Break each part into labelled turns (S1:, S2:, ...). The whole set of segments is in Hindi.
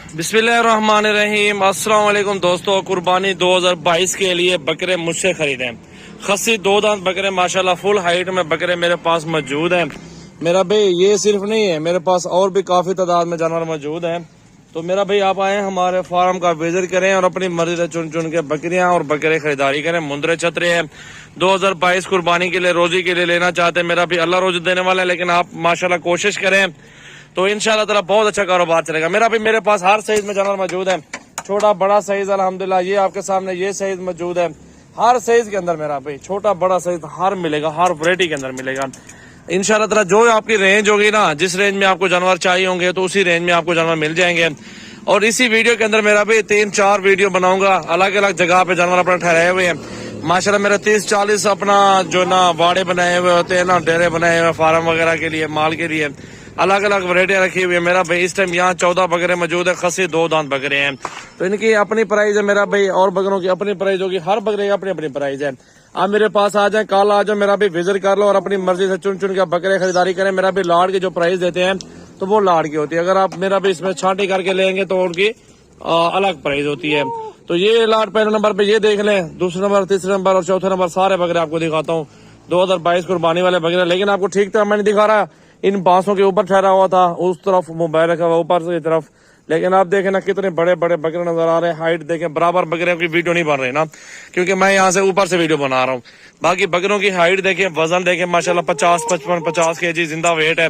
S1: बिस्मिल्लाहिर्रहमानिर्रहीम। अस्सलाम वालेकुम दोस्तों, कुर्बानी 2022 के लिए बकरे मुझसे खरीदें। खस्सी 2 दांत बकरे माशाल्लाह फुल हाइट में बकरे मेरे पास मौजूद हैं। मेरा भाई ये सिर्फ नहीं है, मेरे पास और भी काफी तादाद में जानवर मौजूद हैं। तो मेरा भाई आप आए हमारे फार्म का विजिट करें और अपनी मर्जी से चुन चुन के बकरियां और बकरे खरीदारी करें। मुंदरे छतरे हैं 2022 कुर्बानी के लिए, रोजी के लिए लेना चाहते हैं। मेरा भी अल्लाह रोजी देने वाला है, लेकिन आप माशाल्लाह कोशिश करें तो इंशाल्लाह ताला बहुत अच्छा कारोबार चलेगा। मेरा भी मेरे पास हर साइज में जानवर मौजूद है, छोटा बड़ा साइज अल्हम्दुलिल्लाह। ये आपके सामने ये साइज मौजूद है। हर साइज के अंदर मेरा भाई छोटा बड़ा साइज हर मिलेगा, हर वैरायटी के अंदर मिलेगा इंशाल्लाह ताला। जो आपकी रेंज होगी ना, जिस रेंज में आपको जानवर चाहिए होंगे तो उसी रेंज में आपको जानवर मिल जाएंगे। और इसी वीडियो के अंदर मेरा भी 3-4 वीडियो बनाऊंगा, अलग अलग जगह पे जानवर अपना ठहराए हुए हैं माशाल्लाह। मेरा 30-40 अपना जो ना वाड़े बनाए हुए होते हैं ना, डेरे बनाए हुए फार्म वगैरह के लिए, माल के लिए अलग अलग वैरायटियां रखी हुई है। मेरा भाई इस टाइम यहाँ 14 बकरे मौजूद है, खस्सी 2 दांत बकरे हैं। तो इनकी अपनी प्राइस है मेरा भाई, और बकरों की अपनी प्राइस होगी। हर बकरे की अपनी अपनी प्राइस है। आप मेरे पास आ जाए, कल आ जाओ, मेरा भी विजिट कर लो और अपनी मर्जी से चुन चुन के बकरे खरीदारी करें। मेरा भी लाड़ की जो प्राइस देते हैं तो वो लाड़ की होती है। अगर आप मेरा भी इसमें छांटी करके लेंगे तो उनकी अलग प्राइस होती है। तो ये लाट पहले नंबर पे ये देख लें, दूसरे नंबर, तीसरे नंबर और चौथे नंबर सारे बकरे आपको दिखाता हूँ 2022 कुर्बानी वाले बकरे। लेकिन आपको ठीक तरह मैं नहीं दिखा रहा, इन बांसों के ऊपर ठहरा हुआ था, उस तरफ मोबाइल रखा हुआ ऊपर की तरफ। लेकिन आप देखें ना कितने बड़े बड़े बकरे नजर आ रहे हैं। हाइट देखें, बराबर बकरे की वीडियो नहीं बन रही ना, क्योंकि मैं यहाँ से ऊपर से वीडियो बना रहा हूँ। बाकी बकरों की हाइट देखें, वजन देखें माशाल्लाह 50 केजी जिंदा वेट है।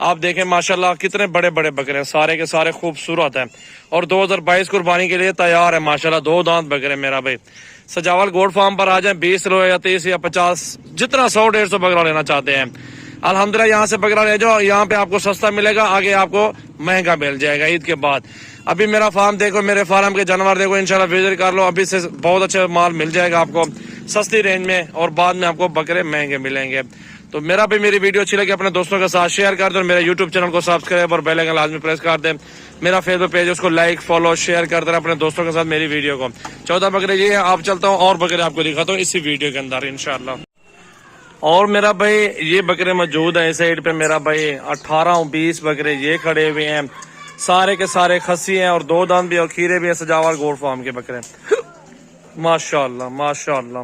S1: आप देखें माशाल्लाह कितने बड़े बड़े बकरे हैं, सारे के सारे खूबसूरत है और 2022 कुर्बानी के लिए तैयार है माशाल्लाह। 2 दांत बकरे मेरा भाई। सजावल गोड फार्म पर आ जाए, 20 किलो या 30 या 50 जितना 100-150 बकरा लेना चाहते हैं अल्हम्दुलिल्लाह यहाँ से बकरा ले जाओ। यहाँ पे आपको सस्ता मिलेगा, आगे आपको महंगा मिल जाएगा ईद के बाद। अभी मेरा फार्म देखो, मेरे फार्म के जानवर देखो, इंशाल्लाह विजिट कर लो। अभी से बहुत अच्छा माल मिल जाएगा आपको सस्ती रेंज में, और बाद में आपको बकरे महंगे मिलेंगे। तो मेरा भी मेरी वीडियो अच्छी लगी अपने दोस्तों के साथ शेयर कर दो। मेरे यूट्यूब चैनल को सब्सक्राइब और बेल आइकन लाजमी प्रेस कर दें। मेरा फेसबुक पेज उसको लाइक फॉलो शेयर कर देना अपने दोस्तों के साथ मेरी वीडियो को। 14 बकरे ये है। आप चलता हूँ और बकरे आपको दिखाता हूँ इसी वीडियो के अंदर इंशाल्लाह। और मेरा भाई ये बकरे मौजूद है इस साइड पे। मेरा भाई 18-20 बकरे ये खड़े हुए हैं, सारे के सारे खस्सी हैं और 2 दांत भी और खीरे भी है। सजावल गोड फार्म के बकरे माशाल्लाह माशाल्लाह।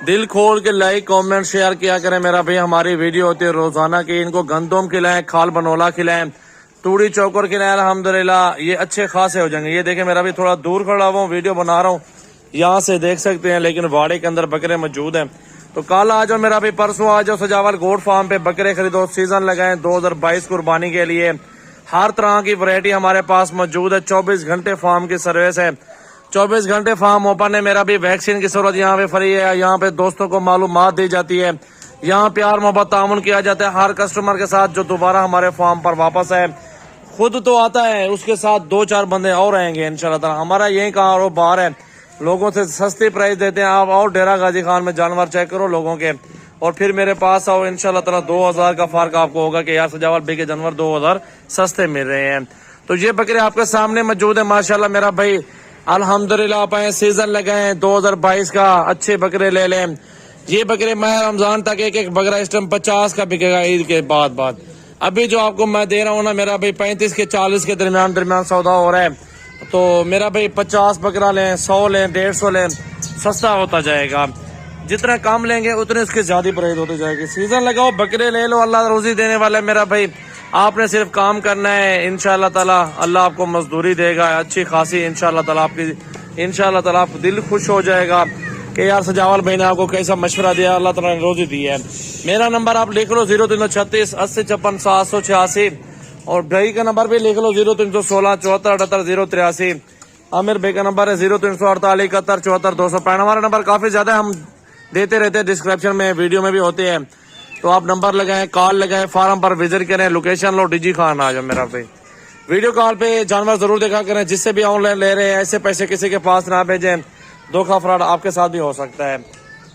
S1: दिल खोल के लाइक कमेंट शेयर किया करें मेरा भाई। हमारी वीडियो होती है रोजाना की। इनको गंदम खिलाएं, खाल बनोला खिलाएं, तूड़ी चौकर खिलाएं, अल्हम्दुलिल्लाह ये अच्छे खासे हो जाएंगे। ये देखें मेरा भी थोड़ा दूर खड़ा हुआ हूँ, वीडियो बना रहा हूँ, यहाँ से देख सकते हैं, लेकिन वाड़े के अंदर बकरे मौजूद हैं। तो कल आ जाओ मेरा भी, परसों आ जाओ सजावल गोड फार्म पे, बकरे खरीदो, सीजन लगाएं 2022 कुर्बानी के लिए। हर तरह की वैरायटी हमारे पास मौजूद है। 24 घंटे फार्म की सर्विस है, 24 घंटे फार्म ओपन है। मेरा भी वैक्सीन की जरूरत यहाँ पे फ्री है। यहाँ पे दोस्तों को मालूमात दी जाती है, यहाँ प्यार मोहब्बत तामुन किया जाता है हर कस्टमर के साथ जो दोबारा हमारे फार्म पर वापस है। खुद तो आता है, उसके साथ 2-4 बंदे और आएंगे इंशाल्लाह ताला। हमारा यही कारोबार है, लोगों से सस्ती प्राइस देते हैं। आप और डेरा गाजी खान में जानवर चेक करो लोगों के, और फिर मेरे पास आओ इंशाल्लाह ताला। 2000 का फर्क आपको होगा कि यार सजावल बी के जानवर 2000 सस्ते मिल रहे हैं। तो ये बकरे आपके सामने मौजूद है माशाल्लाह मेरा भाई। अल्हम्दुलिल्लाह आप आए, सीजन लगाए 2022 का, अच्छे बकरे ले लें। ये बकरे माह रमजान तक एक बकरा इस टाइम 50 का बिकेगा ईद के बाद। अभी जो आपको मैं दे रहा हूँ ना मेरा भाई 35 के 40 के दरमियान सौदा हो रहा है। तो मेरा भाई 50 बकरा लें, 100 लें, 150 लें, सस्ता होता जाएगा। जितना कम लेंगे उतने इसकी ज्यादा प्राइस होती जाएगी। सीजन लगाओ, बकरे ले लो, अल्लाह रोजी देने वाला है मेरा भाई। आपने सिर्फ काम करना है, इंशाल्लाह ताला अल्लाह आपको मजदूरी देगा अच्छी खासी इंशाल्लाह ताला। आपकी इंशाल्लाह ताला आप दिल खुश हो जाएगा कि यार सजावल भाई ने आपको कैसा मशवरा दिया, अल्लाह ताला ने रोजी दी है। मेरा नंबर आप लिख लो 0336 80 56 786, और भाई का नंबर भी लिख लो 0316 74 78 083। आमिर भाई का नंबर है 0348 71 74 265। हमारा नंबर काफी ज्यादा हम देते रहते हैं, डिस्क्रिप्शन में वीडियो में भी होते हैं। तो आप नंबर लगाएं, कॉल लगाएं, फार्म पर विजिट करें, लोकेशन लो, डीजी खान आ जाओ मेरा भाई। वीडियो कॉल पे जानवर जरूर देखा करें। जिससे भी ऑनलाइन ले रहे हैं ऐसे पैसे किसी के पास ना भेजें, धोखा फ्रॉड आपके साथ भी हो सकता है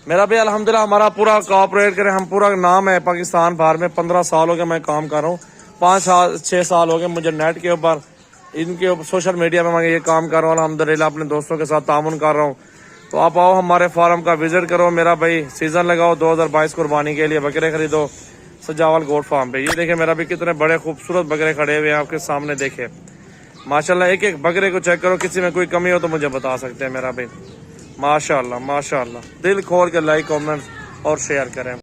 S1: मेरा भाई। अल्हम्दुलिल्लाह हमारा पूरा कोऑपरेट करें, हम पूरा नाम है पाकिस्तान भर में। 15 साल हो गए मैं काम कर रहा हूँ, 5-6 साल हो गए मुझे नेट के ऊपर, इनके सोशल मीडिया में मैं ये काम कर रहा हूँ अल्हम्दुलिल्लाह। अपने दोस्तों के साथ तामुन कर रहा हूँ। तो आप आओ हमारे फार्म का विजिट करो मेरा भाई। सीजन लगाओ 2022 कुर्बानी के लिए, बकरे खरीदो सजावल गोड फार्म पे। ये देखे मेरा भी कितने बड़े खूबसूरत बकरे खड़े हुए हैं आपके सामने, देखे माशाल्लाह। एक एक बकरे को चेक करो, किसी में कोई कमी हो तो मुझे बता सकते हैं मेरा भाई। माशाल्लाह माशाल्लाह, दिल खोल के लाइक कमेंट और शेयर करें।